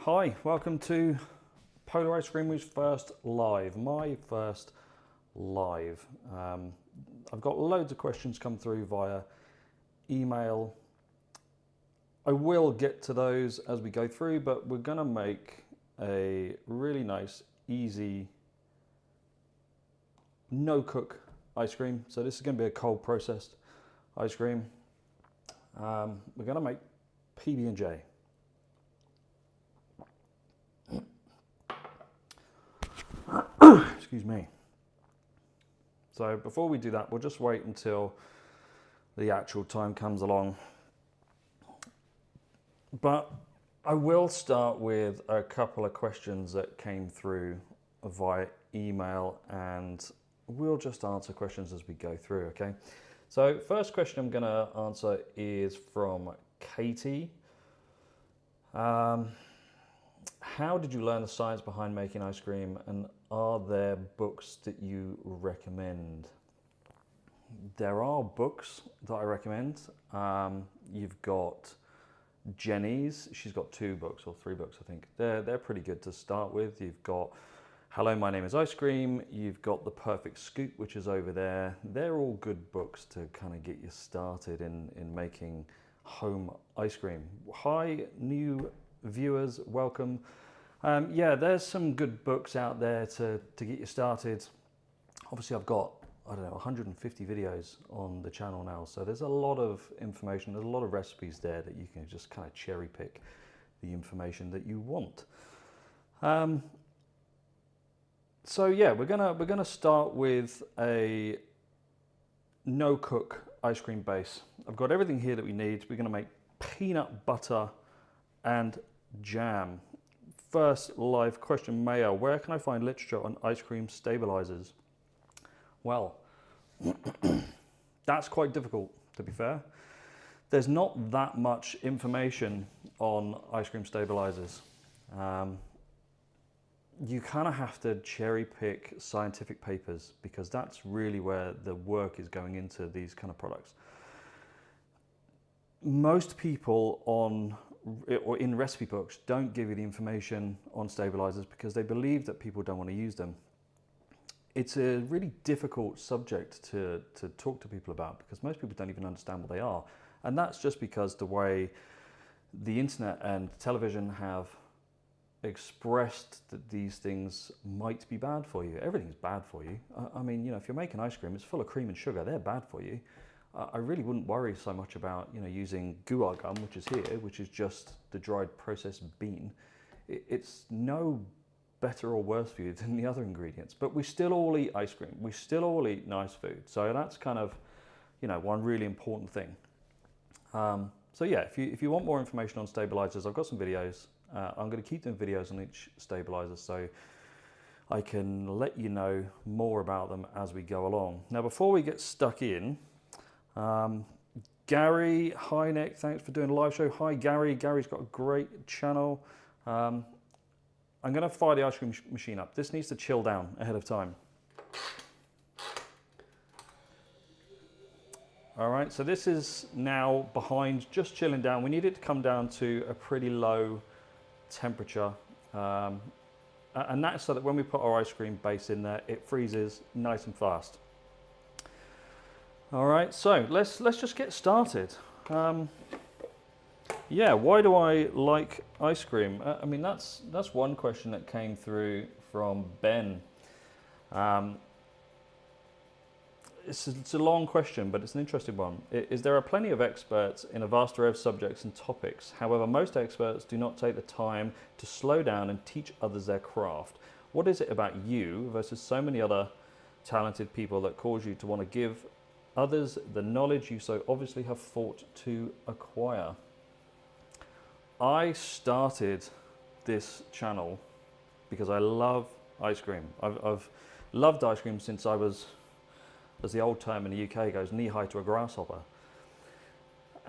Hi, welcome to Polar Ice Creamery's first live, my first live. I've got loads of questions come through via email. I will get to those as we go through, but we're going to make a really nice, easy, no-cook ice cream. So this is going to be a cold processed ice cream. We're going to make PB&J. Excuse me. So before we do that, we'll just wait until the actual time comes along. But I will start with a couple of questions that came through via email, and we'll just answer questions as we go through, okay? So first question I'm going to answer is from Katie. How did you learn the science behind making ice cream, and are there books that you recommend? There are books that I recommend. You've got Jenny's, she's got 2 books or 3 books, I think. They're pretty good to start with. You've got Hello, My Name is Ice Cream. You've got The Perfect Scoop, which is over there. They're all good books to kind of get you started in making home ice cream. Hi, new viewers, welcome. Yeah, there's some good books out there to get you started. Obviously, I've got, I don't know, 150 videos on the channel now, so there's a lot of information, there's a lot of recipes there that you can just kind of cherry pick the information that you want. So yeah, we're gonna start with a no-cook ice cream base. I've got everything here that we need. We're gonna make peanut butter and jam. First live question, Maya, where can I find literature on ice cream stabilizers? Well, that's quite difficult, to be fair. There's not that much information on ice cream stabilizers. You kind of have to cherry pick scientific papers because that's really where the work is going into these kind of products. Most people or in recipe books don't give you the information on stabilizers because they believe that people don't want to use them. It's a really difficult subject to talk to people about because most people don't even understand what they are. And that's just because the way the internet and television have expressed that these things might be bad for you. Everything's bad for you. I mean, you know, if you're making ice cream, it's full of cream and sugar. They're bad for you. I really wouldn't worry so much about, you know, using guar gum, which is here, which is just the dried processed bean. It's no better or worse for you than the other ingredients, but we still all eat ice cream. We still all eat nice food. So that's kind of, you know, one really important thing. So yeah, if you want more information on stabilizers, I've got some videos. I'm going to keep doing videos on each stabilizer so I can let you know more about them as we go along. Now, before we get stuck in, Gary, hi Nick, thanks for doing a live show. Hi Gary, Gary's got a great channel. I'm going to fire the ice cream machine up. This needs to chill down ahead of time. All right, so this is now behind, just chilling down. We need it to come down to a pretty low temperature. And that's so that when we put our ice cream base in there, it freezes nice and fast. All right, so let's just get started. Yeah, why do I like ice cream? I mean, that's one question that came through from Ben. It's a long question, but it's an interesting one. There are plenty of experts in a vast array of subjects and topics. However, most experts do not take the time to slow down and teach others their craft. What is it about you versus so many other talented people that cause you to want to give others the knowledge you so obviously have fought to acquire? I started this channel because I love ice cream. I've loved ice cream since I was, as the old term in the UK goes, knee-high to a grasshopper.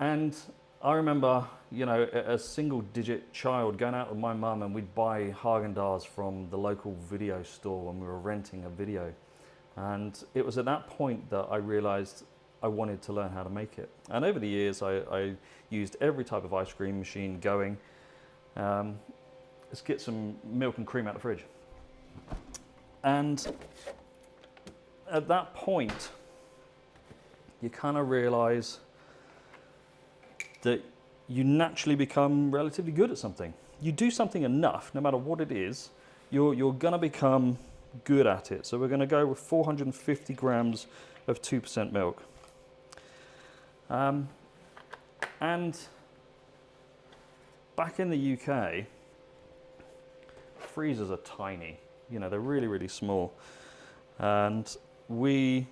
And I remember, you know, a single-digit child going out with my mum and we'd buy Haagen-Dazs from the local video store when we were renting a video. And it was at that point that I realized I wanted to learn how to make it. And over the years, I used every type of ice cream machine going. let's get some milk and cream out of the fridge. And at that point, you kind of realize that you naturally become relatively good at something. You do something enough, no matter what it is, you're gonna become good at it. So we're gonna go with 450 grams of 2% milk. And back in the UK, freezers are tiny. You know, they're really, really small. And in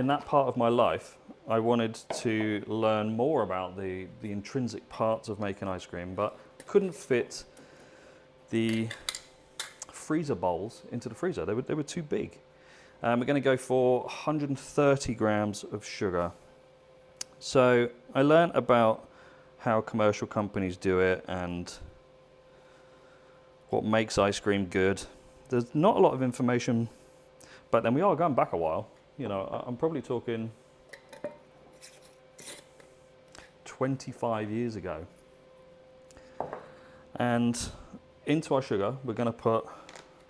that part of my life, I wanted to learn more about the intrinsic parts of making ice cream, but couldn't fit the freezer bowls into the freezer. They were too big. We're going to go for 130 grams of sugar. So I learned about how commercial companies do it and what makes ice cream good. There's not a lot of information, but then we are going back a while. You know, I'm probably talking 25 years ago. And into our sugar, we're going to put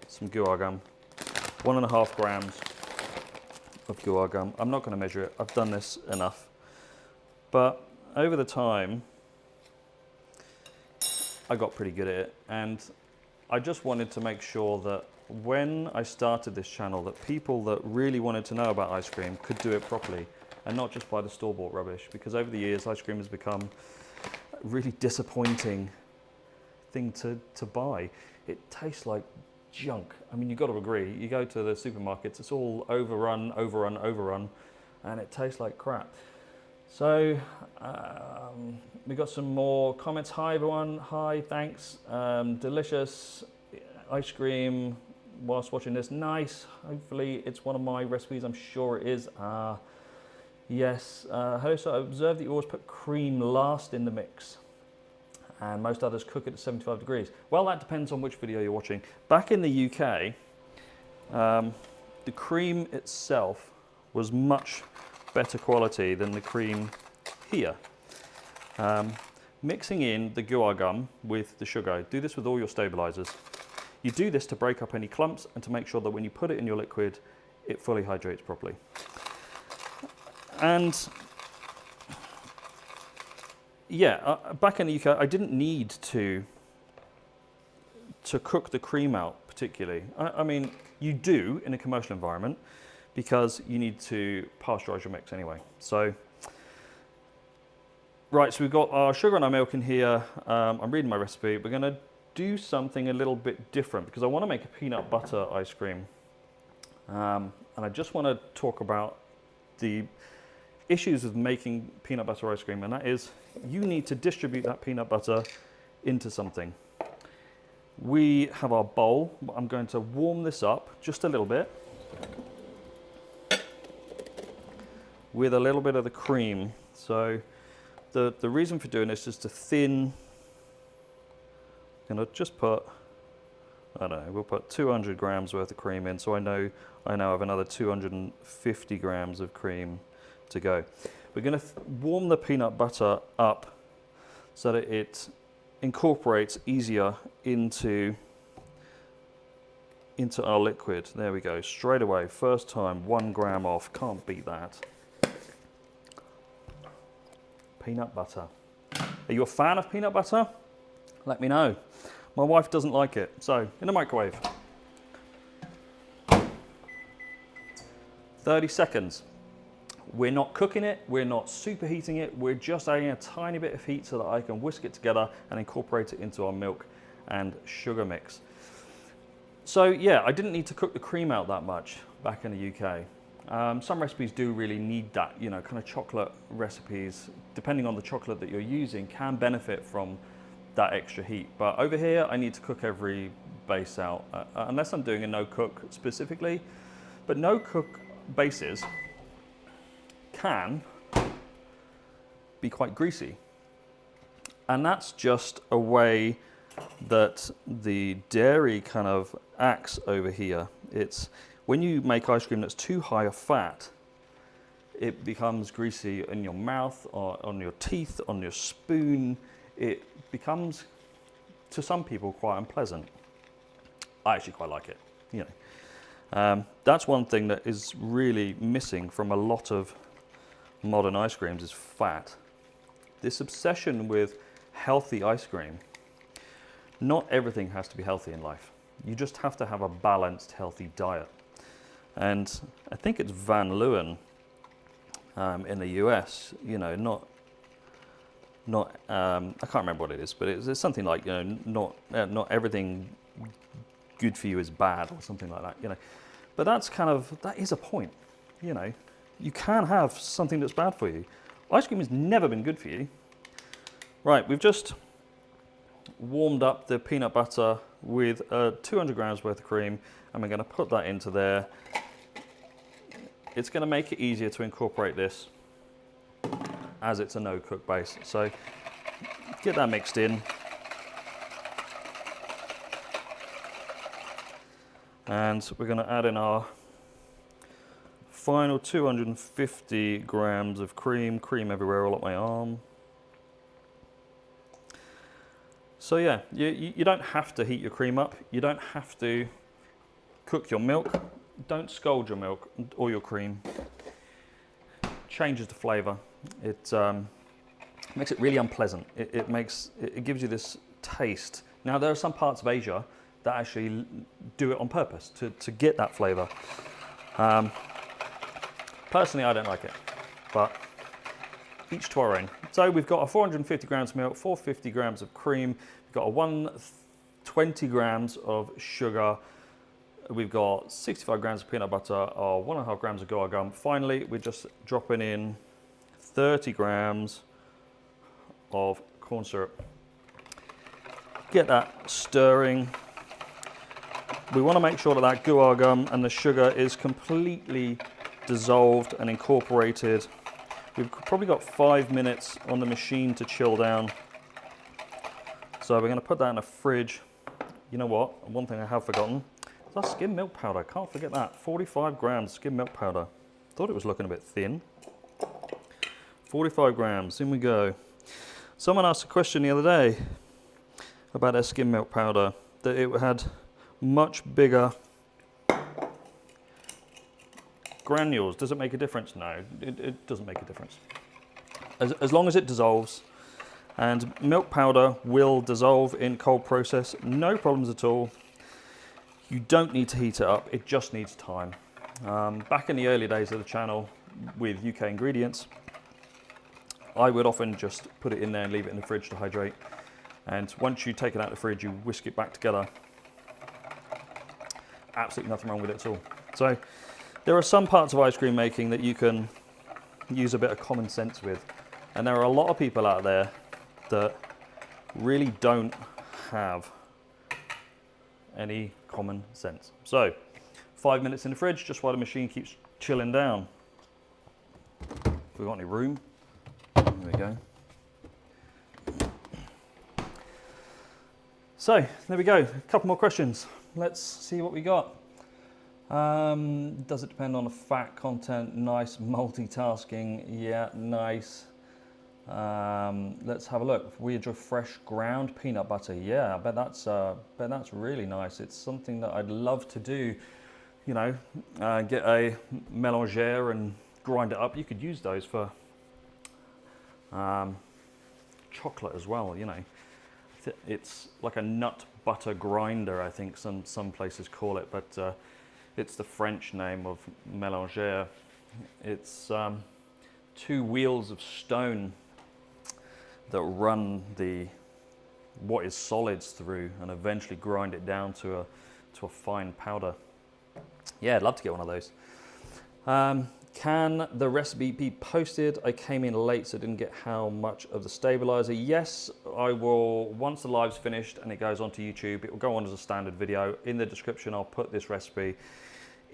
some guar gum, 1.5 grams of guar gum. I'm not going to measure it. I've done this enough. But over the time, I got pretty good at it. And I just wanted to make sure that when I started this channel, that people that really wanted to know about ice cream could do it properly and not just buy the store-bought rubbish. Because over the years, ice cream has become a really disappointing thing to buy. It tastes like junk. I mean, you've got to agree. You go to the supermarkets, it's all overrun, and it tastes like crap. So we got some more comments. Hi everyone, hi, thanks. Delicious ice cream whilst watching this. Nice, hopefully it's one of my recipes, I'm sure it is. Yes, hello, so I observed that you always put cream last in the mix and most others cook it at 75 degrees. Well, that depends on which video you're watching. Back in the UK, the cream itself was much better quality than the cream here. Mixing in the guar gum with the sugar, do this with all your stabilizers. You do this to break up any clumps and to make sure that when you put it in your liquid, it fully hydrates properly. And yeah, back in the UK, I didn't need to cook the cream out particularly. I mean, you do in a commercial environment because you need to pasteurize your mix anyway. So, right, so we've got our sugar and our milk in here. I'm reading my recipe. We're gonna do something a little bit different because I want to make a peanut butter ice cream. And I just want to talk about the issues of making peanut butter ice cream, and that is you need to distribute that peanut butter into something. We have our bowl. I'm going to warm this up just a little bit with a little bit of the cream. So the reason for doing this is to thin. I'm going to just put, I don't know, we'll put 200 grams worth of cream in, so I now have another 250 grams of cream to go. We're going to warm the peanut butter up so that it incorporates easier into our liquid. There we go, straight away, first time, 1 gram off, can't beat that. Peanut butter. Are you a fan of peanut butter? Let me know. My wife doesn't like it, so in the microwave. 30 seconds. We're not cooking it, we're not superheating it, we're just adding a tiny bit of heat so that I can whisk it together and incorporate it into our milk and sugar mix. So yeah, I didn't need to cook the cream out that much back in the UK. Some recipes do really need that, you know, kind of chocolate recipes, depending on the chocolate that you're using, can benefit from that extra heat. But over here, I need to cook every base out, unless I'm doing a no-cook specifically. But no-cook bases can be quite greasy. And that's just a way that the dairy kind of acts over here. It's when you make ice cream that's too high of fat, it becomes greasy in your mouth, or on your teeth, on your spoon. It becomes to some people quite unpleasant. I actually quite like it, you know. That's one thing that is really missing from a lot of modern ice creams is fat. This obsession with healthy ice cream. Not everything has to be healthy in life. You just have to have a balanced, healthy diet. And I think it's Van Leeuwen in the US, you know, not I can't remember what it is, but it's something like, you know, not everything good for you is bad or something like that, you know. But that is a point, you know. You can have something that's bad for you. Ice cream has never been good for you. Right, we've just warmed up the peanut butter with 200 grams worth of cream, and we're going to put that into there. It's going to make it easier to incorporate this as it's a no-cook base. So get that mixed in. And we're going to add in our final 250 grams of cream everywhere, all up my arm. So yeah, you don't have to heat your cream up. You don't have to cook your milk. Don't scald your milk or your cream. Changes the flavour. It makes it really unpleasant. It gives you this taste. Now there are some parts of Asia that actually do it on purpose to get that flavour. Personally, I don't like it, but each to our own. So we've got a 450 grams of milk, 450 grams of cream, we've got a 120 grams of sugar, we've got 65 grams of peanut butter, or 1.5 grams of guar gum. Finally, we're just dropping in 30 grams of corn syrup. Get that stirring. We want to make sure that that guar gum and the sugar is completely dissolved and incorporated. We've probably got 5 minutes on the machine to chill down. So we're going to put that in the fridge. You know what? One thing I have forgotten is our skim milk powder. Can't forget that. 45 grams skim milk powder. Thought it was looking a bit thin. 45 grams. In we go. Someone asked a question the other day about their skim milk powder, that it had much bigger granules. Does it make a difference? No, it doesn't make a difference. As long as it dissolves, and milk powder will dissolve in cold process, no problems at all. You don't need to heat it up, it just needs time. Back in the early days of the channel with UK ingredients, I would often just put it in there and leave it in the fridge to hydrate. And once you take it out of the fridge, you whisk it back together. Absolutely nothing wrong with it at all. So there are some parts of ice cream making that you can use a bit of common sense with. And there are a lot of people out there that really don't have any common sense. So 5 minutes in the fridge, just while the machine keeps chilling down. Have we got any room? There we go. So there we go, a couple more questions. Let's see what we got. Does it depend on the fat content? Nice. Multitasking, yeah, nice. Let's have a look. We enjoy fresh ground peanut butter. Yeah, I bet that's really nice. It's something that I'd love to do. You know, get a mélangeur and grind it up. You could use those for chocolate as well. You know, it's like a nut butter grinder, I think some places call it, but it's the French name of mélangeur. It's 2 wheels of stone that run what is solids through and eventually grind it down to a fine powder. Yeah, I'd love to get one of those. Can the recipe be posted? I came in late, so I didn't get how much of the stabilizer. Yes, I will. Once the live's finished and it goes onto YouTube, it will go on as a standard video. In the description, I'll put this recipe.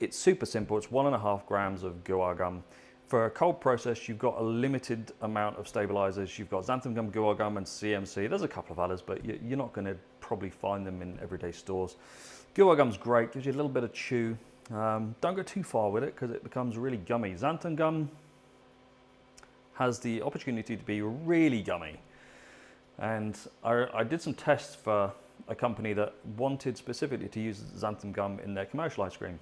It's super simple. It's 1.5 grams of guar gum. For a cold process, you've got a limited amount of stabilizers. You've got xanthan gum, guar gum, and CMC. There's a couple of others, but you're not going to probably find them in everyday stores. Guar gum's great, gives you a little bit of chew. Don't go too far with it because it becomes really gummy. Xanthan gum has the opportunity to be really gummy. And I did some tests for a company that wanted specifically to use xanthan gum in their commercial ice cream.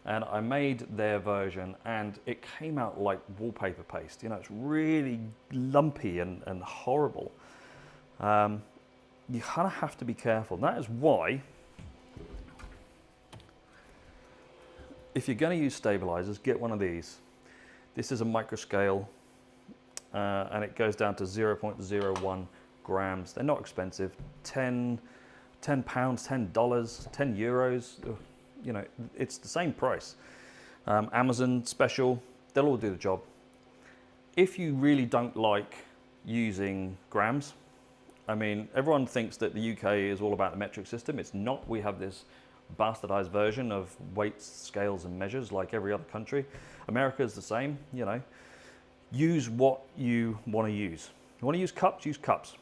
And I made their version and it came out like wallpaper paste. You know, it's really lumpy and horrible. You kind of have to be careful. And that is why, if you're going to use stabilizers, get one of these. This is a micro scale and it goes down to 0.01 grams. They're not expensive. 10 pounds, $10, 10 euros. You know, it's the same price. Amazon special, they'll all do the job. If you really don't like using grams, I mean, everyone thinks that the UK is all about the metric system. It's not. We have this bastardized version of weights, scales, and measures like every other country. America is the same, you know. Use what you want to use. You want to use cups, use cups.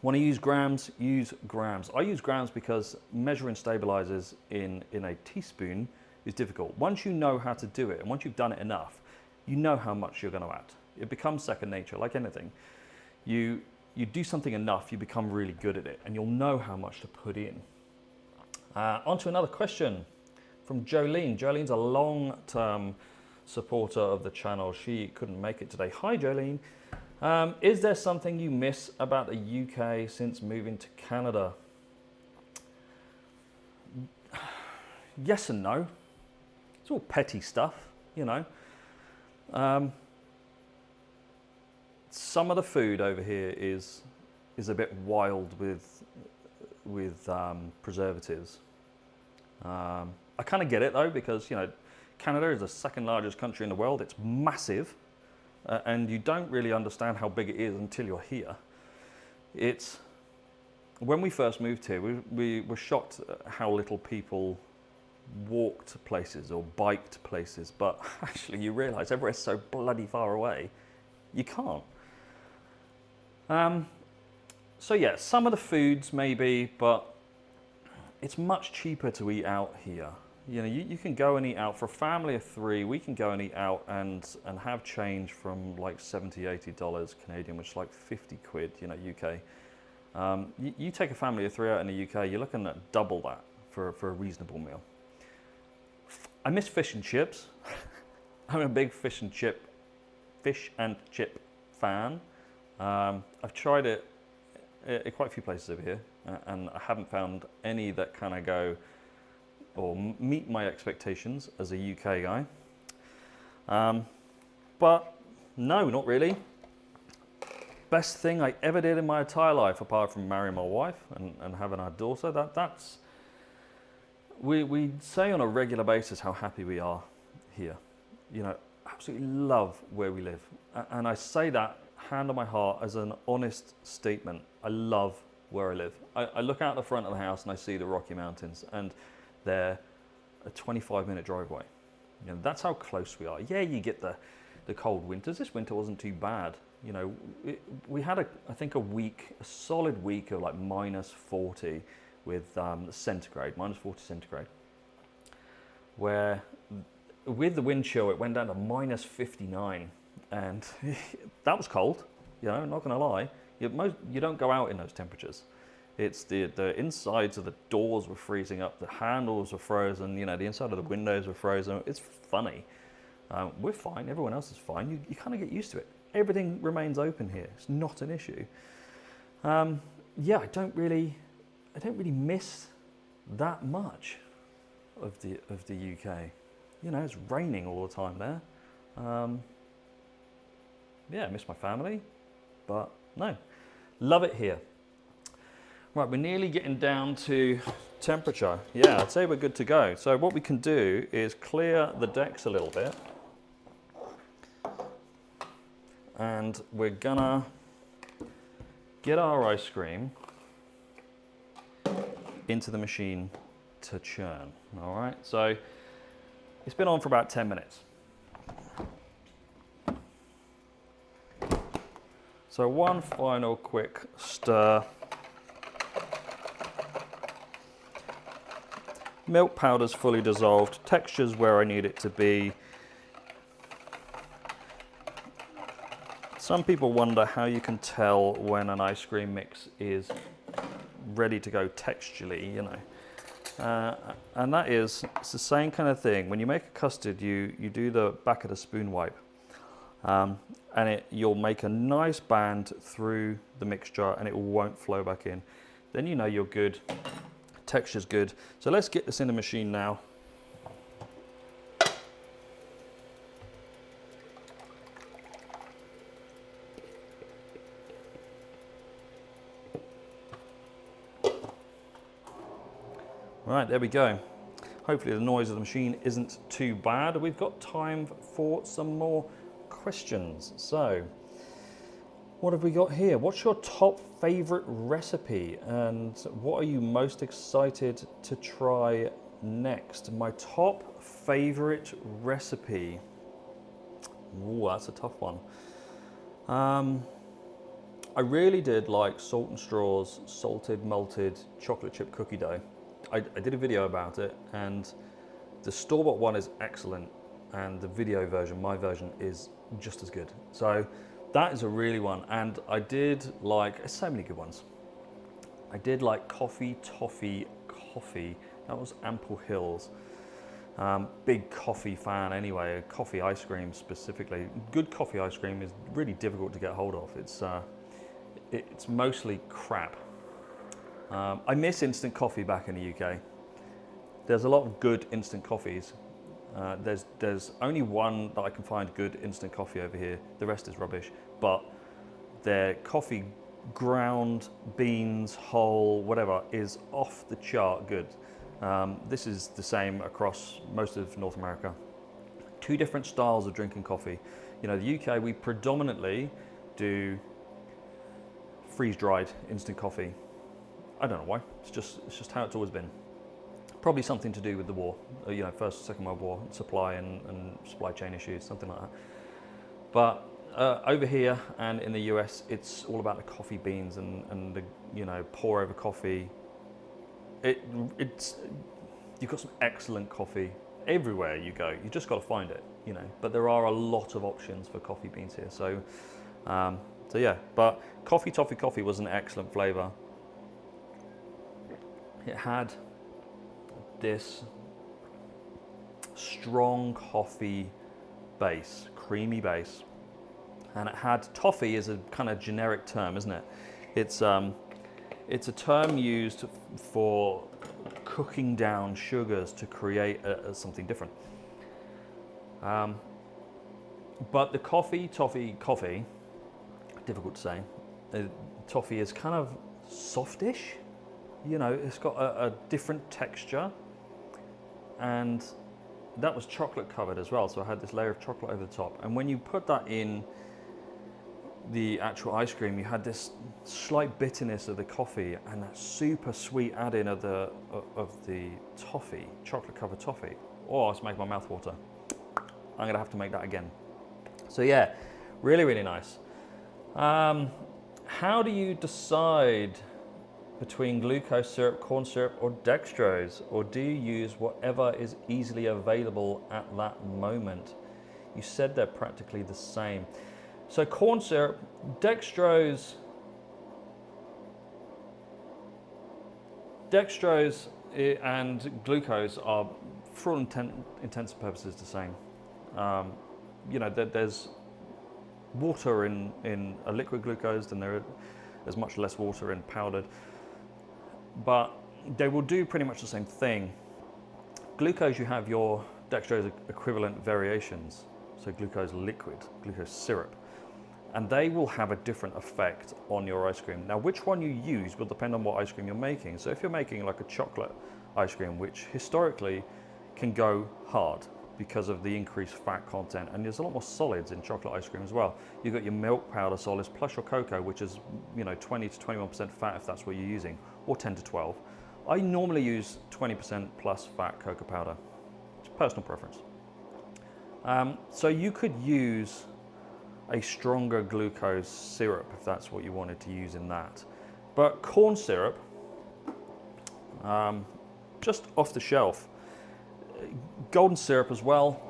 Want to use grams, use grams. I use grams because measuring stabilizers in a teaspoon is difficult. Once you know how to do it, and once you've done it enough, you know how much you're going to add. It becomes second nature, like anything. You do something enough, you become really good at it, and you'll know how much to put in. On to another question from Jolene. Jolene's a long-term supporter of the channel. She couldn't make it today. Hi, Jolene. Is there something you miss about the UK since moving to Canada? Yes and no. It's all petty stuff, you know. Some of the food over here is a bit wild with preservatives. I kind of get it though, because you know, Canada is the second largest country in the world. It's massive. And you don't really understand how big it is until you're here. When we first moved here, we were shocked at how little people walked places or biked places, but actually you realise everywhere's so bloody far away, you can't. So yeah, some of the foods maybe, but it's much cheaper to eat out here. You know, you can go and eat out. For a family of 3, we can go and eat out and have change from like $70, $80 Canadian, which is like 50 quid, you know, UK. You take a family of 3 out in the UK, you're looking at double that for a reasonable meal. I miss fish and chips. I'm a big fish and chip fan. I've tried it at quite a few places over here, and I haven't found any that kind of go or meet my expectations as a UK guy. But no, not really. Best thing I ever did in my entire life, apart from marrying my wife and having our daughter, we say on a regular basis how happy we are here. You know, absolutely love where we live. And I say that hand on my heart as an honest statement. I love where I live. I look out the front of the house and I see the Rocky Mountains, and they're a 25-minute drive away. You know, that's how close we are. Yeah, you get the cold winters. This winter wasn't too bad. You know, we had I think a solid week of like -40 with centigrade, -40 centigrade, where with the wind chill it went down to -59, and that was cold. You know, not gonna lie. You don't go out in those temperatures. It's the insides of the doors were freezing up, the handles were frozen, you know, the inside of the windows were frozen. It's funny. We're fine, everyone else is fine. You kind of get used to it. Everything remains open here. It's not an issue. Yeah, I don't really miss that much of the UK. You know, it's raining all the time there. Yeah, I miss my family, but no, love it here. Right, we're nearly getting down to temperature. Yeah, I'd say we're good to go. So what we can do is clear the decks a little bit. And we're gonna get our ice cream into the machine to churn. All right, so it's been on for about 10 minutes. So one final quick stir. Milk powder's fully dissolved, texture's where I need it to be. Some people wonder how you can tell when an ice cream mix is ready to go texturally, you know. And that is, it's the same kind of thing. When you make a custard, you do the back of the spoon wipe. And you'll make a nice band through the mixture and it won't flow back in. Then you know you're good, texture's good. So let's get this in the machine now. Right, there we go. Hopefully the noise of the machine isn't too bad. We've got time for some more questions. So, what have we got here? What's your top favorite recipe and what are you most excited to try next? My top favorite recipe. Ooh, that's a tough one. I really did like Salt and Straw's salted malted chocolate chip cookie dough. I did a video about it, and the store-bought one is excellent, and the video version, my version, is just as good. So that is a really one. And I did like, so many good ones. I did like Coffee Toffee Coffee. That was Ample Hills. Big coffee fan anyway, coffee ice cream specifically. Good coffee ice cream is really difficult to get hold of. It's mostly crap. I miss instant coffee back in the UK. There's a lot of good instant coffees. There's only one that I can find good instant coffee over here. The rest is rubbish. But their coffee, ground, beans, whole, whatever, is off the chart good. This is the same across most of North America. Two different styles of drinking coffee. You know, the UK, we predominantly do freeze-dried instant coffee. I don't know why. It's just how it's always been. Probably something to do with the war. You know, First, Second World War, supply and supply chain issues, something like that. But over here and in the US, it's all about the coffee beans and the, you know, pour over coffee. It's you've got some excellent coffee everywhere you go. You just got to find it, you know. But there are a lot of options for coffee beans here. So yeah. But Coffee Toffee Coffee was an excellent flavor. It had this strong coffee base, creamy base, and it had toffee is a kind of generic term, isn't it? It's a term used for cooking down sugars to create something different. But the Coffee Toffee Coffee, difficult to say. Toffee is kind of softish. You know, it's got a different texture, and that was chocolate covered as well. So I had this layer of chocolate over the top. And when you put that in the actual ice cream, you had this slight bitterness of the coffee and that super sweet add-in of the toffee, chocolate covered toffee. Oh, it's making my mouth water. I'm gonna have to make that again. So yeah, really, really nice. How do you decide between glucose syrup, corn syrup, or dextrose, or do you use whatever is easily available at that moment? You said they're practically the same. So corn syrup, dextrose and glucose are, for all intents and purposes, the same. You know, there's water in a liquid glucose than there's much less water in powdered. But they will do pretty much the same thing. Glucose, you have your dextrose equivalent variations, so glucose liquid, glucose syrup, and they will have a different effect on your ice cream. Now, which one you use will depend on what ice cream you're making. So if you're making like a chocolate ice cream, which historically can go hard because of the increased fat content, and there's a lot more solids in chocolate ice cream as well. You've got your milk powder solids plus your cocoa, which is, you know, 20 to 21% fat if that's what you're using, or 10 to 12. I normally use 20% plus fat cocoa powder. It's personal preference. So you could use a stronger glucose syrup if that's what you wanted to use in that. But corn syrup, just off the shelf. Golden syrup as well,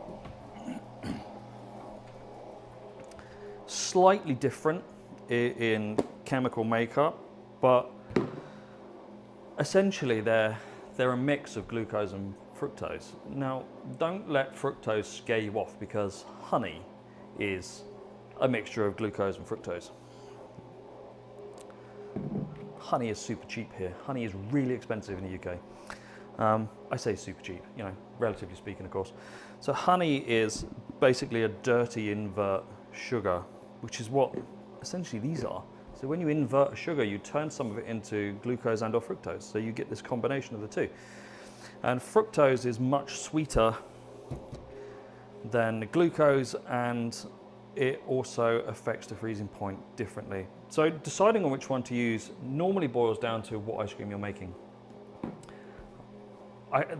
slightly different in chemical makeup, but essentially they're a mix of glucose and fructose. Now, don't let fructose scare you off, because honey is a mixture of glucose and fructose. Honey is super cheap here. Honey is really expensive in the UK. I say super cheap, you know, relatively speaking, of course. So honey is basically a dirty invert sugar, which is what essentially these are. So when you invert a sugar, you turn some of it into glucose and or fructose. So you get this combination of the two. And fructose is much sweeter than glucose, and it also affects the freezing point differently. So deciding on which one to use normally boils down to what ice cream you're making.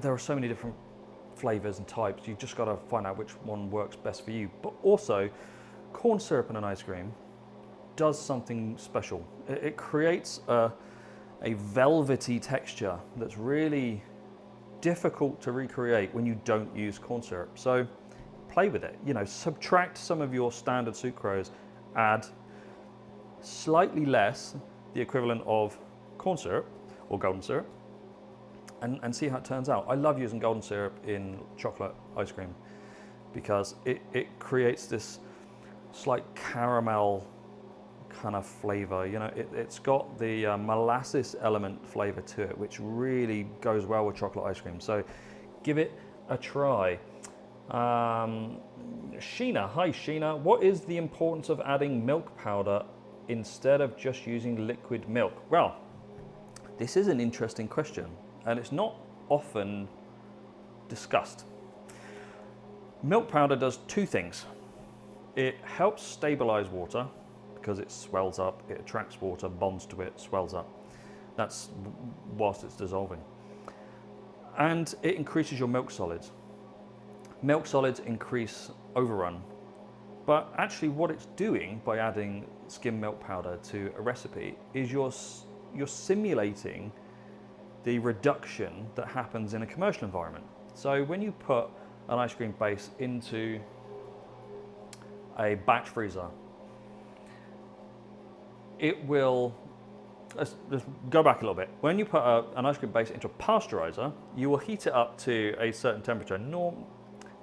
There are so many different flavors and types. You've just got to find out which one works best for you. But also, corn syrup in an ice cream does something special. It creates a velvety texture that's really difficult to recreate when you don't use corn syrup. So play with it. You know, subtract some of your standard sucrose, add slightly less, the equivalent of corn syrup or golden syrup, and see how it turns out. I love using golden syrup in chocolate ice cream because it creates this slight caramel kind of flavor. You know, it's got the molasses element flavor to it, which really goes well with chocolate ice cream. So give it a try. Sheena, hi Sheena. What is the importance of adding milk powder instead of just using liquid milk? Well, this is an interesting question, and it's not often discussed. Milk powder does two things. It helps stabilize water because it swells up, it attracts water, bonds to it, swells up. That's whilst it's dissolving. And it increases your milk solids. Milk solids increase overrun. But actually what it's doing by adding skim milk powder to a recipe is you're simulating the reduction that happens in a commercial environment. So when you put an ice cream base into a batch freezer, it will, let's go back a little bit. When you put an ice cream base into a pasteurizer, you will heat it up to a certain temperature.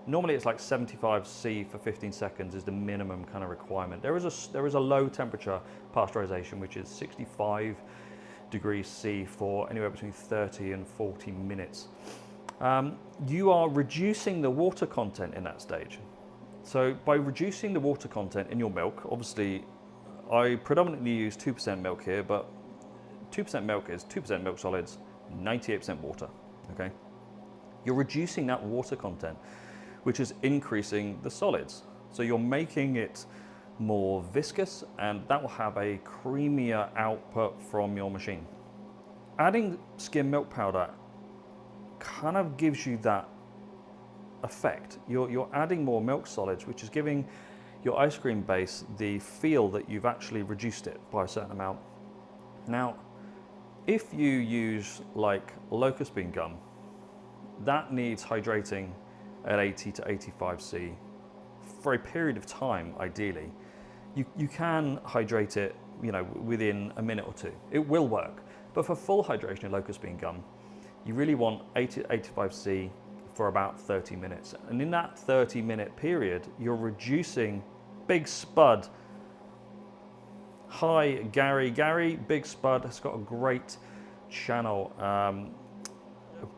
Normally it's like 75 C for 15 seconds is the minimum kind of requirement. There is a low temperature pasteurization, which is 65 degrees C for anywhere between 30 and 40 minutes. You are reducing the water content in that stage. So by reducing the water content in your milk, obviously I predominantly use 2% milk here, but 2% milk is 2% milk solids, 98% water, okay? You're reducing that water content, which is increasing the solids. So you're making it more viscous, and that will have a creamier output from your machine. Adding skim milk powder kind of gives you that effect. You're adding more milk solids, which is giving your ice cream base the feel that you've actually reduced it by a certain amount. Now, if you use like locust bean gum, that needs hydrating at 80 to 85 C for a period of time, ideally. You can hydrate it, you know, within a minute or two. It will work. But for full hydration in locust bean gum, you really want 80 to 85 C for about 30 minutes. And in that 30-minute period, you're reducing Big Spud. Hi, Gary. Gary, Big Spud has got a great channel.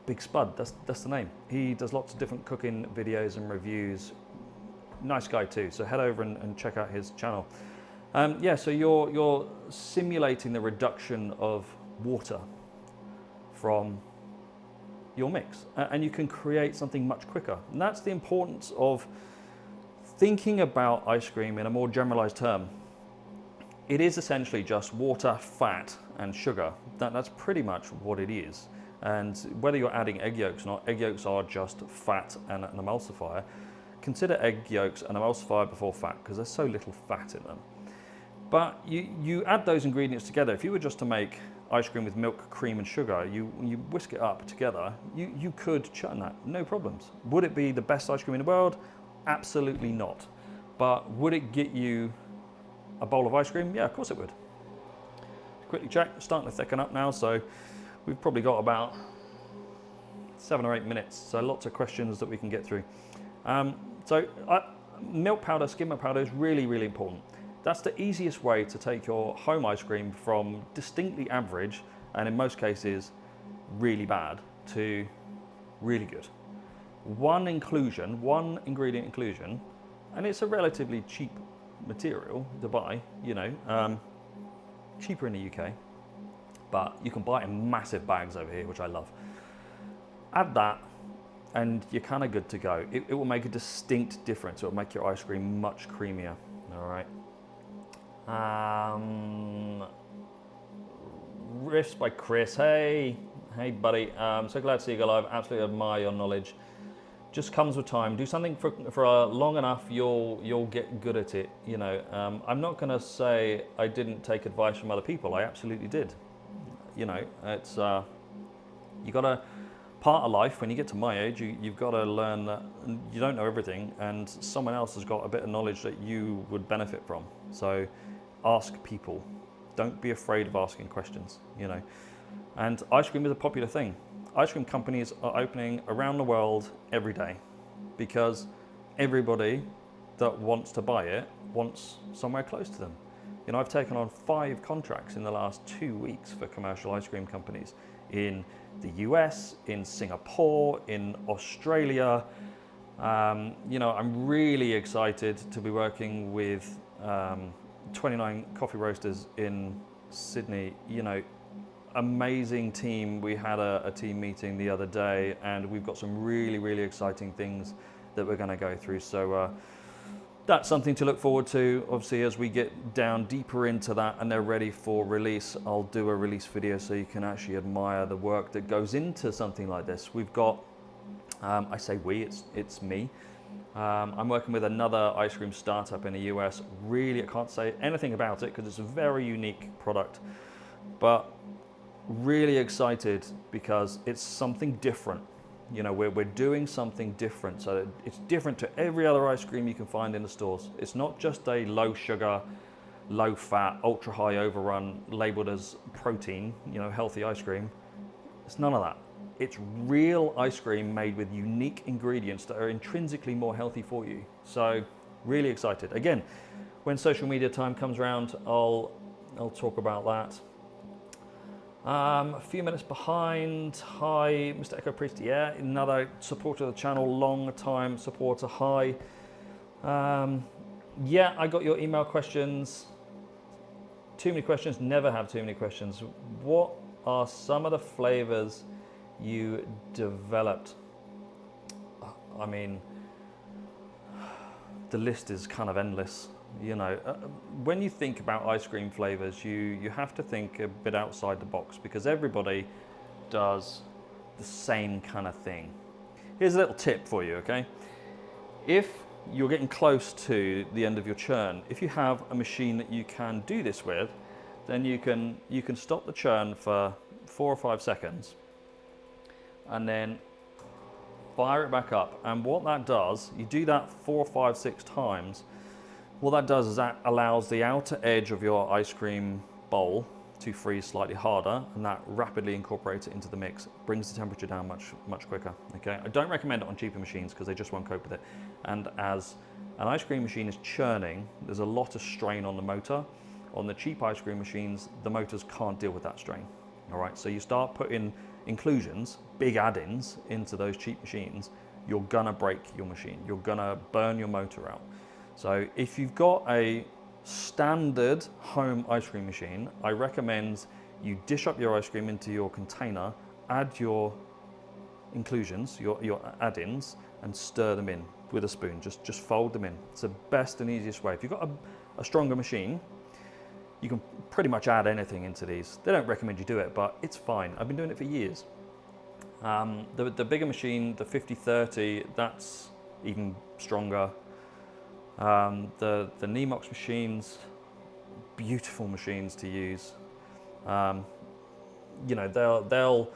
Big Spud, that's the name. He does lots of different cooking videos and reviews. Nice guy too, so head over and check out his channel. Yeah, so you're simulating the reduction of water from your mix, and you can create something much quicker. And that's the importance of thinking about ice cream in a more generalized term. It is essentially just water, fat, and sugar. That's pretty much what it is. And whether you're adding egg yolks or not, egg yolks are just fat and an emulsifier. Consider egg yolks an emulsifier before fat, because there's so little fat in them. But you add those ingredients together. If you were just to make ice cream with milk, cream, and sugar, you whisk it up together, you could churn that, no problems. Would it be the best ice cream in the world? Absolutely not. But would it get you a bowl of ice cream? Yeah, of course it would. Quickly check, it's starting to thicken up now, so we've probably got about 7 or 8 minutes, so lots of questions that we can get through. Milk powder, skim milk powder is really, really important. That's the easiest way to take your home ice cream from distinctly average, and in most cases, really bad, to really good. One ingredient inclusion, and it's a relatively cheap material to buy, cheaper in the UK, but you can buy it in massive bags over here, which I love. Add that, and you're kind of good to go. It will make a distinct difference. It will make your ice cream much creamier. All right. Riffs by Chris. Hey buddy. So glad to see you go live. Absolutely admire your knowledge. Just comes with time. Do something for long enough, you'll get good at it. I'm not going to say I didn't take advice from other people. I absolutely did. It's you got to. Part of life, when you get to my age, you've got to learn that you don't know everything, and someone else has got a bit of knowledge that you would benefit from. So ask people. Don't be afraid of asking questions, And ice cream is a popular thing. Ice cream companies are opening around the world every day because everybody that wants to buy it wants somewhere close to them. I've taken on 5 contracts in the last 2 weeks for commercial ice cream companies in the US, in Singapore, in Australia. I'm really excited to be working with 29 Coffee Roasters in Sydney. Amazing team. We had a team meeting the other day, and we've got some really, really exciting things that we're going to go through. So that's something to look forward to. Obviously, as we get down deeper into that and they're ready for release, I'll do a release video so you can actually admire the work that goes into something like this. We've got, I say we, it's me. I'm working with another ice cream startup in the US. Really, I can't say anything about it because it's a very unique product, but really excited because it's something different. We're doing something different, so it's different to every other ice cream you can find in the stores. It's not just a low sugar, low fat, ultra high overrun labeled as protein, healthy ice cream. It's none of that. It's real ice cream made with unique ingredients that are intrinsically more healthy for you. So really excited. Again, when social media time comes around, I'll talk about that. A few minutes behind. Hi, Mr. Echo Priest. Yeah, another supporter of the channel, long time supporter. Hi. Yeah, I got your email questions. Too many questions. Never have too many questions. What are some of the flavors you developed? I mean, the list is kind of endless. When you think about ice cream flavors, you have to think a bit outside the box because everybody does the same kind of thing. Here's a little tip for you, okay? If you're getting close to the end of your churn, if you have a machine that you can do this with, then you can stop the churn for 4 or 5 seconds and then fire it back up. And what that does, you do that 4, 5, 6 times. What that does is that allows the outer edge of your ice cream bowl to freeze slightly harder, and that rapidly incorporates it into the mix, brings the temperature down much quicker. Okay, I don't recommend it on cheaper machines because they just won't cope with it. And as an ice cream machine is churning, there's a lot of strain on the motor. On the cheap ice cream machines, the motors can't deal with that strain. All right, so you start putting inclusions, big add-ins into those cheap machines, you're gonna break your machine. You're gonna burn your motor out. So if you've got a standard home ice cream machine, I recommend you dish up your ice cream into your container, add your inclusions, your add-ins, and stir them in with a spoon. Just fold them in. It's the best and easiest way. If you've got a stronger machine, you can pretty much add anything into these. They don't recommend you do it, but it's fine. I've been doing it for years. The bigger machine, the 5030, that's even stronger. The Nemox machines, beautiful machines to use. They'll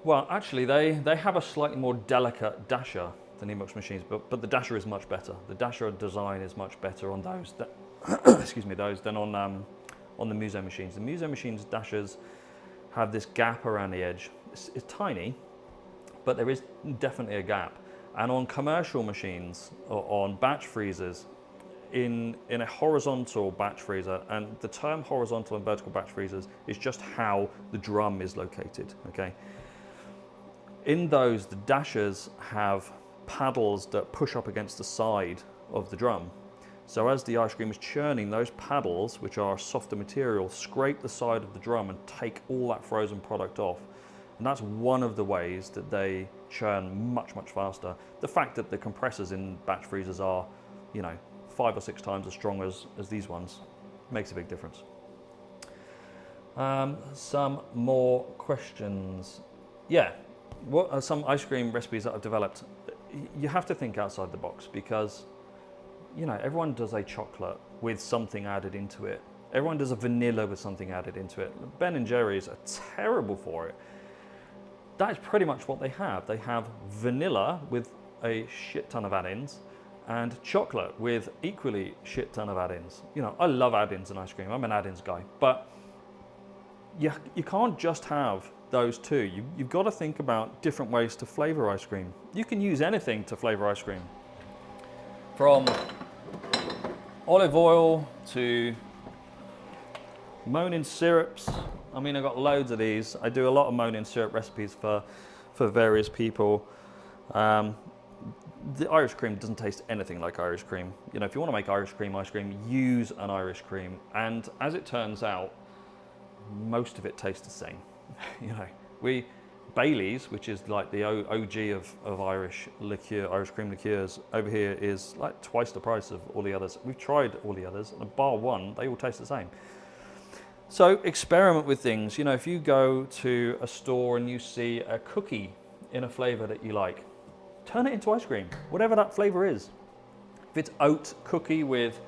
well, actually they have a slightly more delicate dasher than Nemox machines, but the dasher is much better. The dasher design is much better on those excuse me, those than on the Muso machines. The Muso machines dashers, have this gap around the edge. It's tiny, but there is definitely a gap. And on commercial machines, or on batch freezers, in a horizontal batch freezer, and the term horizontal and vertical batch freezers is just how the drum is located, okay? In those, the dashers have paddles that push up against the side of the drum. So as the ice cream is churning, those paddles, which are softer material, scrape the side of the drum and take all that frozen product off. And that's one of the ways that they churn much, much faster. The fact that the compressors in batch freezers are, 5 or 6 times as strong as these ones makes a big difference. Some more questions. Yeah, what are some ice cream recipes that I've developed? You have to think outside the box because, everyone does a chocolate with something added into it. Everyone does a vanilla with something added into it. Ben & Jerry's are terrible for it. That is pretty much what they have. They have vanilla with a shit ton of add-ins, and chocolate with equally shit ton of add-ins. I love add-ins in ice cream. I'm an add-ins guy, but you can't just have those two. You've got to think about different ways to flavor ice cream. You can use anything to flavor ice cream, from olive oil to Monin syrups. I mean, I've got loads of these. I do a lot of Monin syrup recipes for various people. The Irish cream doesn't taste anything like Irish cream. If you want to make Irish cream ice cream, use an Irish cream. And as it turns out, most of it tastes the same. Bailey's, which is like the OG of Irish liqueur, Irish cream liqueurs, over here is like twice the price of all the others. We've tried all the others, and bar one, they all taste the same. So experiment with things. If you go to a store and you see a cookie in a flavor that you like, turn it into ice cream, whatever that flavor is. If it's oat cookie with,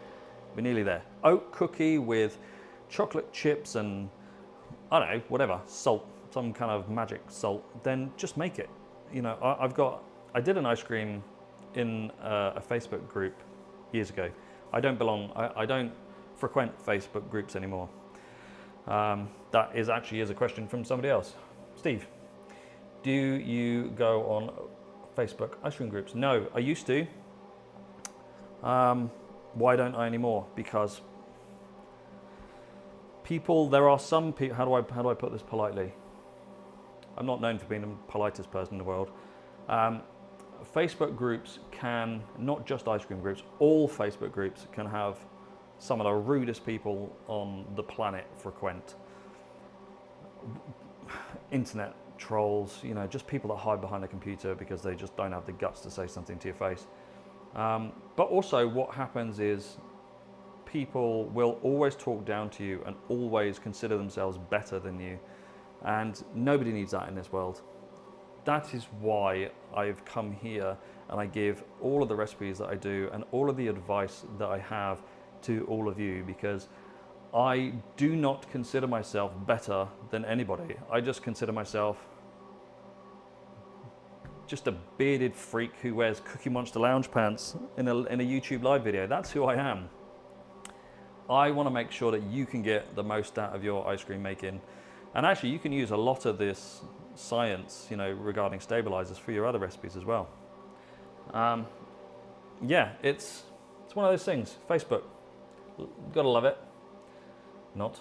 we're nearly there, oat cookie with chocolate chips and, I don't know, whatever, salt, some kind of magic salt, then just make it. I did an ice cream in a Facebook group years ago. I don't frequent Facebook groups anymore. That is a question from somebody else. Steve, do you go on Facebook ice cream groups? No, I used to. Why don't I anymore? Because there are some people, how do I put this politely? I'm not known for being the politest person in the world. Facebook groups can, not just ice cream groups, all Facebook groups can have some of the rudest people on the planet frequent. Internet trolls, just people that hide behind a computer because they just don't have the guts to say something to your face. But also what happens is people will always talk down to you and always consider themselves better than you. And nobody needs that in this world. That is why I've come here and I give all of the recipes that I do and all of the advice that I have to all of you, because I do not consider myself better than anybody. I just consider myself just a bearded freak who wears Cookie Monster lounge pants in a YouTube live video. That's who I am. I want to make sure that you can get the most out of your ice cream making. And actually, you can use a lot of this science, regarding stabilizers for your other recipes as well. Yeah, it's one of those things. Facebook, gotta love it. Not.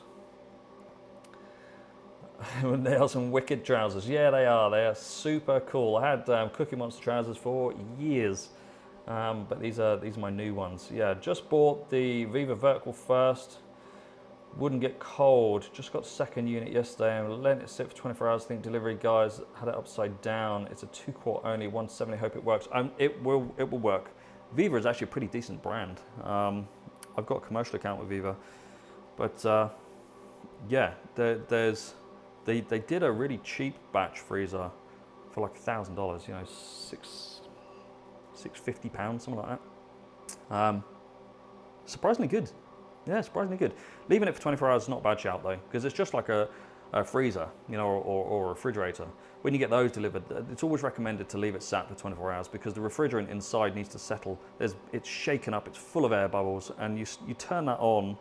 They are some wicked trousers. Yeah, they are. They are super cool. I had Cookie Monster trousers for years, but these are my new ones. Yeah, just bought the Viva Vertical first. Wouldn't get cold. Just got second unit yesterday and let it sit for 24 hours. I think delivery guys had it upside down. It's a 2-quart only, 170. Hope it works. It will work. Viva is actually a pretty decent brand. I've got a commercial account with Viva, but yeah, they did a really cheap batch freezer for like $1,000. £650, something like that. Surprisingly good. Yeah, surprisingly good. Leaving it for 24 hours is not a bad shout though, because it's just like a freezer, or a refrigerator. When you get those delivered, it's always recommended to leave it sat for 24 hours because the refrigerant inside needs to settle. It's shaken up, it's full of air bubbles, and you turn that on,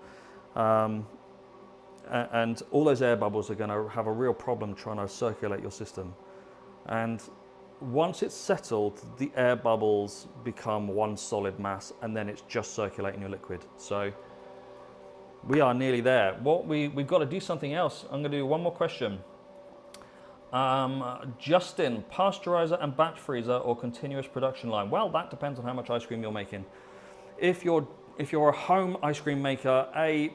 and all those air bubbles are going to have a real problem trying to circulate your system. And once it's settled, the air bubbles become one solid mass, and then it's just circulating your liquid. So we are nearly there. We've got to do something else. I'm going to do one more question. Justin, pasteurizer and batch freezer or continuous production line? Well, that depends on how much ice cream you're making. If you're a home ice cream maker,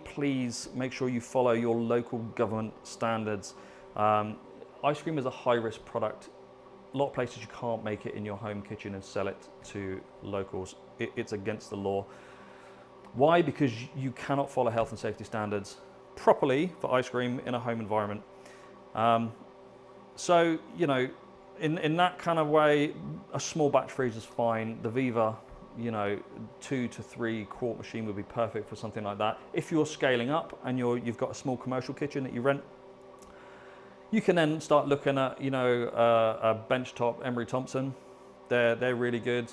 please make sure you follow your local government standards. Ice cream is a high-risk product. A lot of places you can't make it in your home kitchen and sell it to locals. It's against the law. Why? Because you cannot follow health and safety standards properly for ice cream in a home environment. So, you know, in that kind of way, a small batch freezer is fine. The Viva, you know, 2 to 3 quart machine would be perfect for something like that. If you're scaling up and you've got a small commercial kitchen that you rent, you can then start looking at, you know, a benchtop Emery Thompson. They're really good.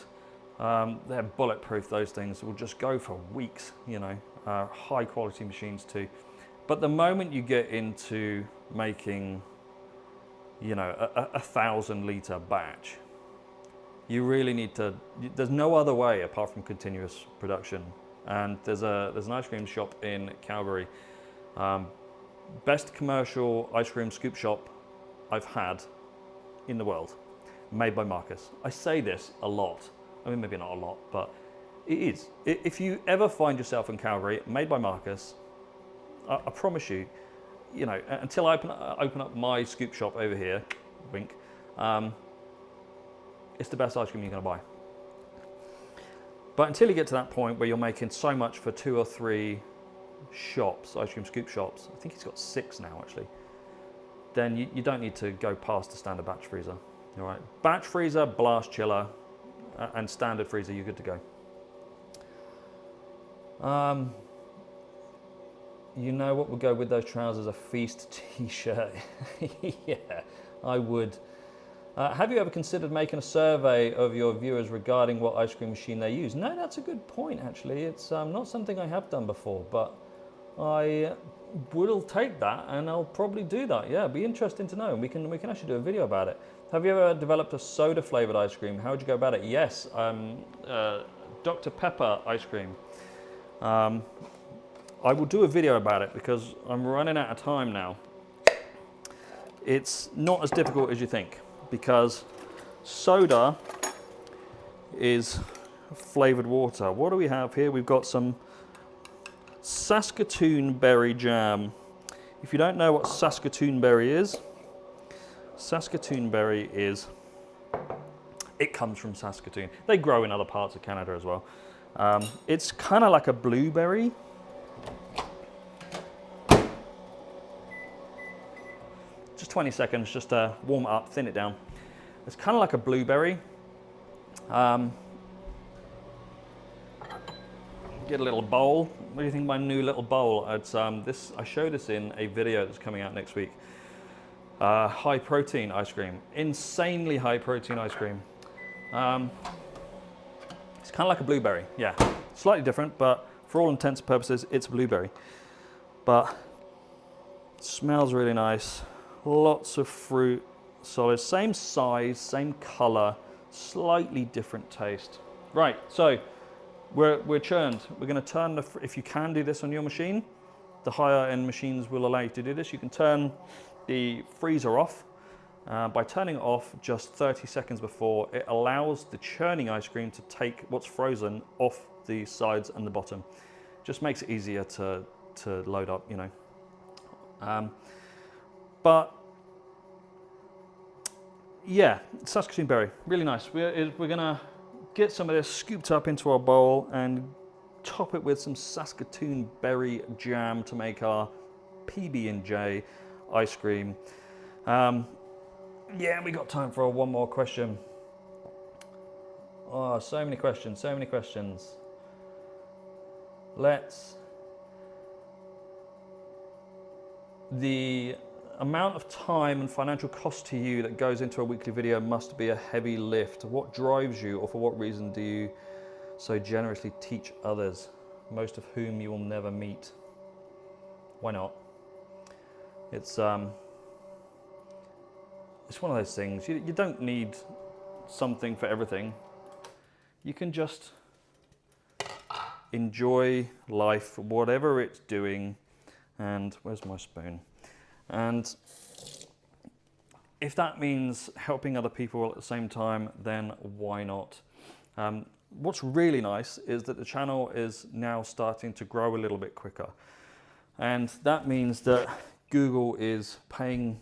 They're bulletproof. Those things will just go for weeks. You know, high quality machines too. But the moment you get into making, you know, a 1,000-litre batch, you really need to. There's no other way apart from continuous production. And there's an ice cream shop in Calgary. Best commercial ice cream scoop shop I've had in the world, made by Marcus. I say this a lot. I mean, maybe not a lot, but it is. If you ever find yourself in Calgary, made by Marcus, I promise you, you know, until I open up my scoop shop over here, wink, it's the best ice cream you're going to buy. But until you get to that point where you're making so much for 2 or 3 shops, ice cream scoop shops, I think he's got 6 now actually, then you don't need to go past the standard batch freezer. All right, batch freezer, blast chiller, and standard freezer, you're good to go. You know what would go with those trousers? A Feast t-shirt. Yeah, I would. Have you ever considered making a survey of your viewers regarding what ice cream machine they use? No, that's a good point actually. It's not something I have done before, but I will take that and I'll probably do that. Yeah, it'd be interesting to know. We can actually do a video about it. Have you ever developed a soda flavored ice cream? How would you go about it? Yes, Dr. Pepper ice cream. I will do a video about it because I'm running out of time now. It's not as difficult as you think because soda is flavored water. What do we have here? We've got some Saskatoon berry jam. If you don't know what Saskatoon berry is, Saskatoon berry is, it comes from Saskatoon. They grow in other parts of Canada as well. It's kind of like a blueberry. Just 20 seconds just to warm it up, thin it down. It's kind of like a blueberry. Get a little bowl. What do you think of my new little bowl? It's I show this in a video that's coming out next week. High protein ice cream, insanely high protein ice cream. It's kind of like a blueberry, yeah. Slightly different, but for all intents and purposes, it's a blueberry. But it smells really nice. Lots of fruit, solid, same size, same color, slightly different taste. Right, so we're churned. We're going to turn if you can do this on your machine, the higher end machines will allow you to do this. You can turn the freezer off. By turning it off just 30 seconds before, it allows the churning ice cream to take what's frozen off the sides and the bottom. Just makes it easier to load up, you know. But yeah, Saskatoon berry, really nice. We're gonna get some of this scooped up into our bowl and top it with some Saskatoon berry jam to make our PB&J ice cream. Yeah, we got time for one more question. Oh, so many questions, so many questions. The amount of time and financial cost to you that goes into a weekly video must be a heavy lift. What drives you, or for what reason do you so generously teach others, most of whom you will never meet? Why not? It's it's one of those things. You don't need something for everything. You can just enjoy life, whatever it's doing. And where's my spoon? And if that means helping other people at the same time, then why not? What's really nice is that the channel is now starting to grow a little bit quicker. And that means that Google is paying,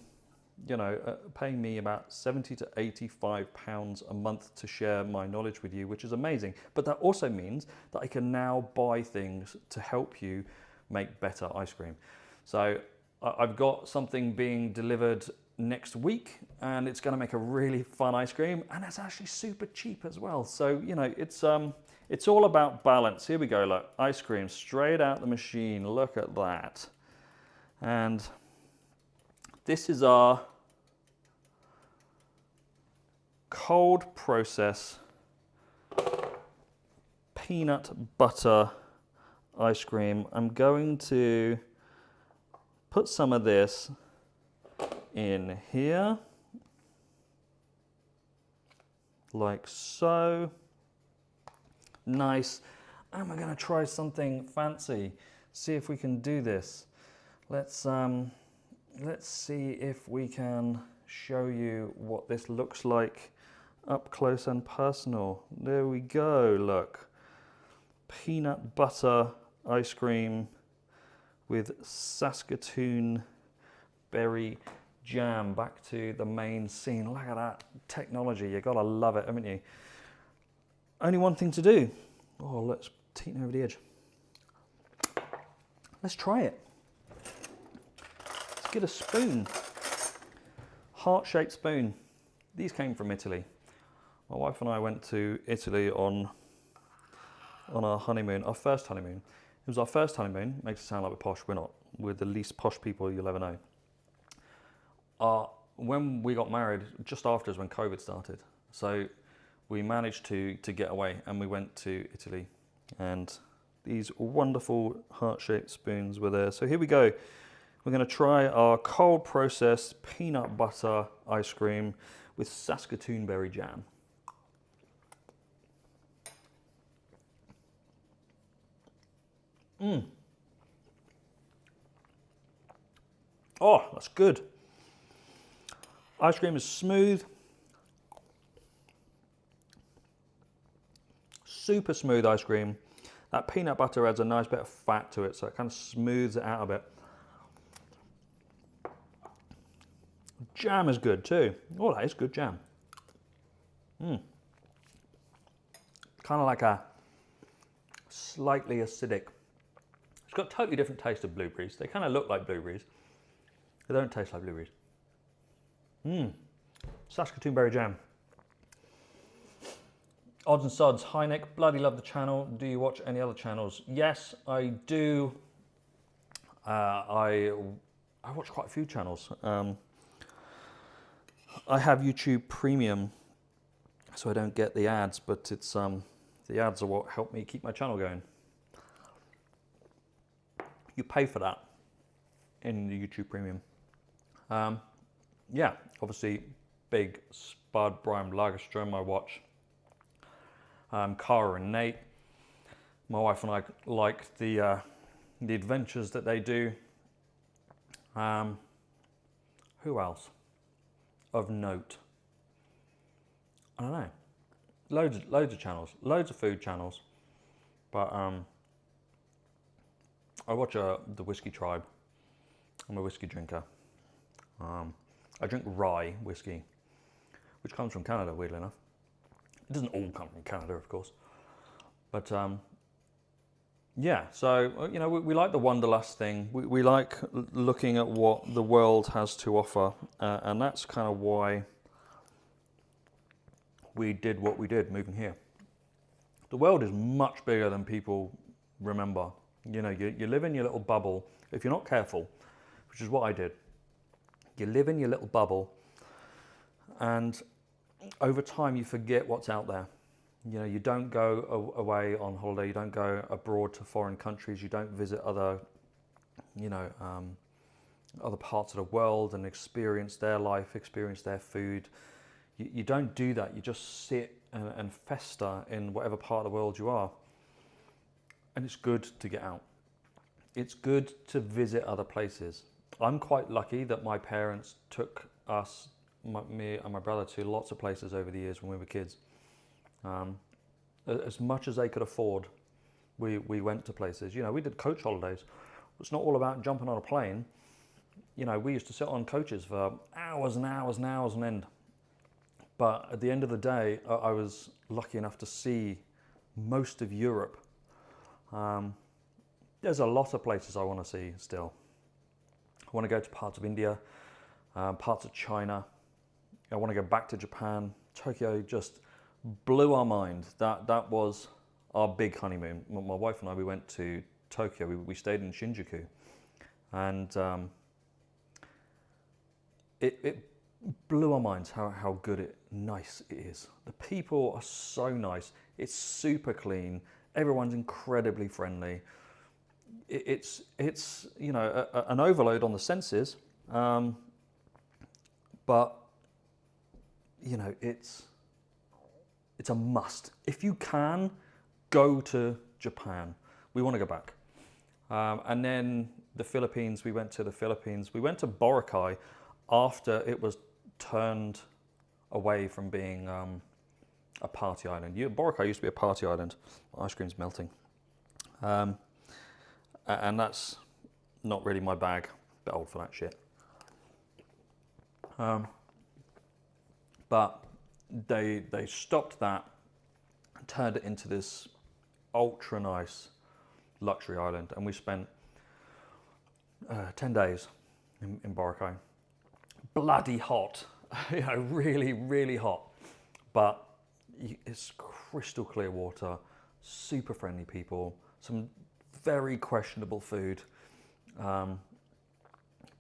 paying me about 70 to 85 pounds a month to share my knowledge with you, which is amazing. But that also means that I can now buy things to help you make better ice cream. So I've got something being delivered next week, and it's going to make a really fun ice cream, and it's actually super cheap as well. So it's all about balance. Here we go. Look, ice cream straight out the machine. Look at that. And this is our cold process peanut butter ice cream. I'm going to put some of this in here, like so. Nice. And we're going to try something fancy. See if we can do this. Let's see if we can show you what this looks like up close and personal. There we go. Look, peanut butter ice cream with Saskatoon berry jam. Back to the main scene. Look at that technology. You gotta love it, haven't you? Only one thing to do. Oh, let's teeter over the edge. Let's try it. Let's get a spoon. Heart-shaped spoon. These came from Italy. My wife and I went to Italy on our honeymoon, our first honeymoon. It was our first honeymoon. Makes it sound like we're posh. We're not. We're the least posh people you'll ever know. When we got married, just after is when COVID started. So we managed to get away, and we went to Italy, and these wonderful heart-shaped spoons were there. So here we go. We're going to try our cold processed peanut butter ice cream with Saskatoon berry jam. Oh, that's good. Ice cream is smooth. Super smooth ice cream. That peanut butter adds a nice bit of fat to it, so it kind of smooths it out a bit. Jam is good too. Oh, that is good jam. Kind of like a slightly acidic. It's got a totally different taste of blueberries. They kind of look like blueberries. They don't taste like blueberries. Saskatoon berry jam. Odds and sods. Hi Nick, bloody love the channel. Do you watch any other channels? Yes, I do. I watch quite a few channels. I have YouTube Premium, so I don't get the ads, but it's the ads are what help me keep my channel going. You pay for that in the YouTube Premium. Yeah, obviously big Spud, Brian Lagerstrom I watch. Cara and Nate. My wife and I like the adventures that they do. Who else of note? I don't know. Loads of channels, loads of food channels. But I watch the Whiskey Tribe. I'm a whiskey drinker. I drink rye whiskey, which comes from Canada, weirdly enough. It doesn't all come from Canada, of course. But yeah, so we like the wanderlust thing. We like looking at what the world has to offer, and that's kind of why we did what we did moving here. The world is much bigger than people remember. You live in your little bubble. If you're not careful, which is what I did, you live in your little bubble, and over time you forget what's out there. You don't go away on holiday, you don't go abroad to foreign countries, you don't visit other, other parts of the world and experience their life, experience their food. You don't do that. You just sit and fester in whatever part of the world you are. And it's good to get out. It's good to visit other places. I'm quite lucky that my parents took us, me and my brother, to lots of places over the years when we were kids. As much as they could afford, we went to places. You know, we did coach holidays. It's not all about jumping on a plane. You know, we used to sit on coaches for hours and hours and hours on end. But at the end of the day, I was lucky enough to see most of Europe. There's a lot of places I want to see still. I want to go to parts of India, parts of China. I want to go back to Japan. Tokyo just blew our mind. That was our big honeymoon. My wife and I, we went to Tokyo. We stayed in Shinjuku, and it blew our minds how good nice it is. The people are so nice. It's super clean. Everyone's incredibly friendly. It's you know, an overload on the senses, but you know, it's a must. If you can, go to Japan. We want to go back. And then the Philippines, we went to the Philippines. We went to Boracay after it was turned away from being a party island. Boracay used to be a party island. Ice cream's melting. And that's not really my bag. Bit old for that shit. But they stopped that and turned it into this ultra nice luxury island, and we spent 10 days in Boracay. Bloody hot, you know, really, really hot, but it's crystal clear water, super friendly people, some very questionable food,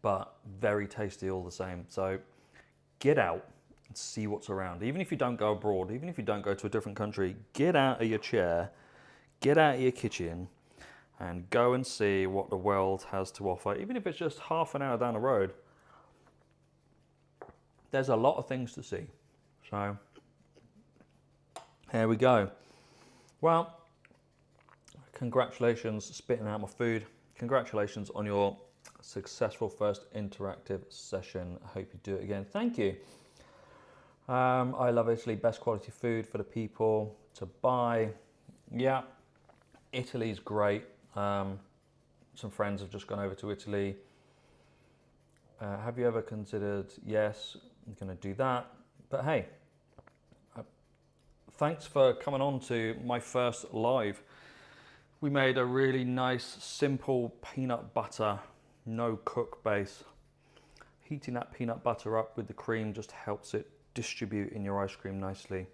but very tasty all the same. So get out and see what's around. Even if you don't go abroad, even if you don't go to a different country, get out of your chair, get out of your kitchen, and go and see what the world has to offer. Even if it's just half an hour down the road, there's a lot of things to see. So here we go. Well, congratulations spitting out my food. Congratulations on your successful first interactive session. I hope you do it again. Thank you. I love Italy. Best quality food for the people to buy. Yeah, Italy's great. Some friends have just gone over to Italy. Have you ever considered? Yes, I'm going to do that. But hey, thanks for coming on to my first live. We made a really nice, simple peanut butter, no cook base. Heating that peanut butter up with the cream just helps it distribute in your ice cream nicely.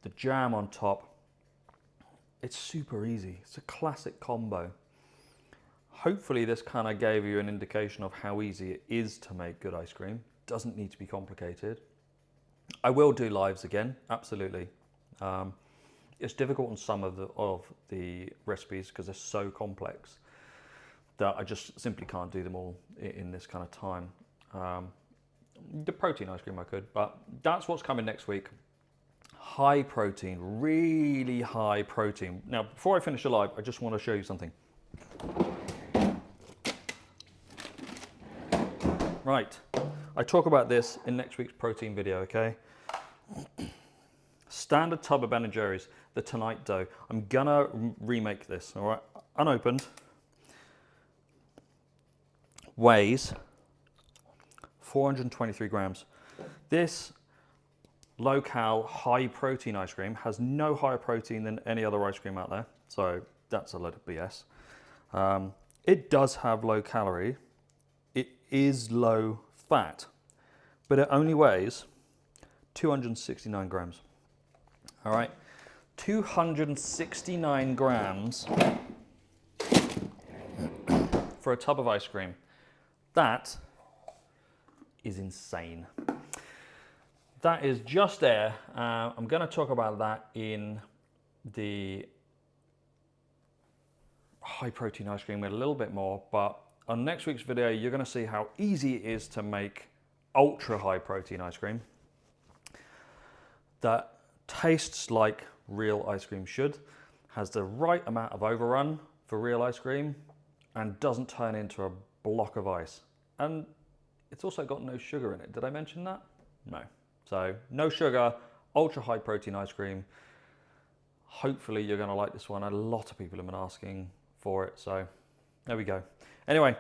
The jam on top, it's super easy. It's a classic combo. Hopefully this kind of gave you an indication of how easy it is to make good ice cream. Doesn't need to be complicated. I will do lives again, absolutely. It's difficult on some of the recipes because they're so complex that I just simply can't do them all in this kind of time. The protein ice cream I could, but that's what's coming next week. High protein, really high protein. Now, before I finish the live, I just want to show you something. Right, I talk about this in next week's protein video, okay? Standard tub of Ben & Jerry's, the Tonight Dough. I'm gonna remake this, all right? Unopened. Weighs 423 grams. This low-cal, high-protein ice cream has no higher protein than any other ice cream out there, so that's a load of BS. It does have low calorie. It is low fat, but it only weighs 269 grams. All right, 269 grams for a tub of ice cream. That is insane. That is just air. I'm going to talk about that in the high protein ice cream with a little bit more, but On next week's video, you're going to see how easy it is to make ultra high protein ice cream that tastes like real ice cream should, has the right amount of overrun for real ice cream, and doesn't turn into a block of ice. And it's also got no sugar in it. Did I mention that? No. So no sugar, ultra high protein ice cream. Hopefully you're going to like this one. A lot of people have been asking for it, so there we go. Anyway,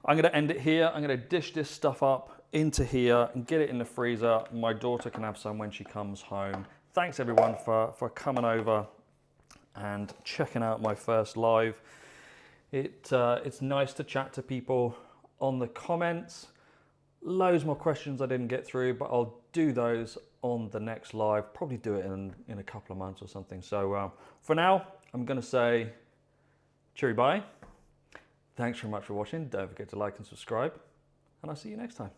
I'm going to end it here. I'm going to dish this stuff up into here and get it in the freezer. My daughter can have some when she comes home. Thanks everyone for coming over and checking out my first live. It's nice to chat to people on the comments. Loads more questions I didn't get through, but I'll do those on the next live. Probably do it in a couple of months or something. So for now, I'm going to say cheery bye. Thanks very much for watching. Don't forget to like and subscribe, and I'll see you next time.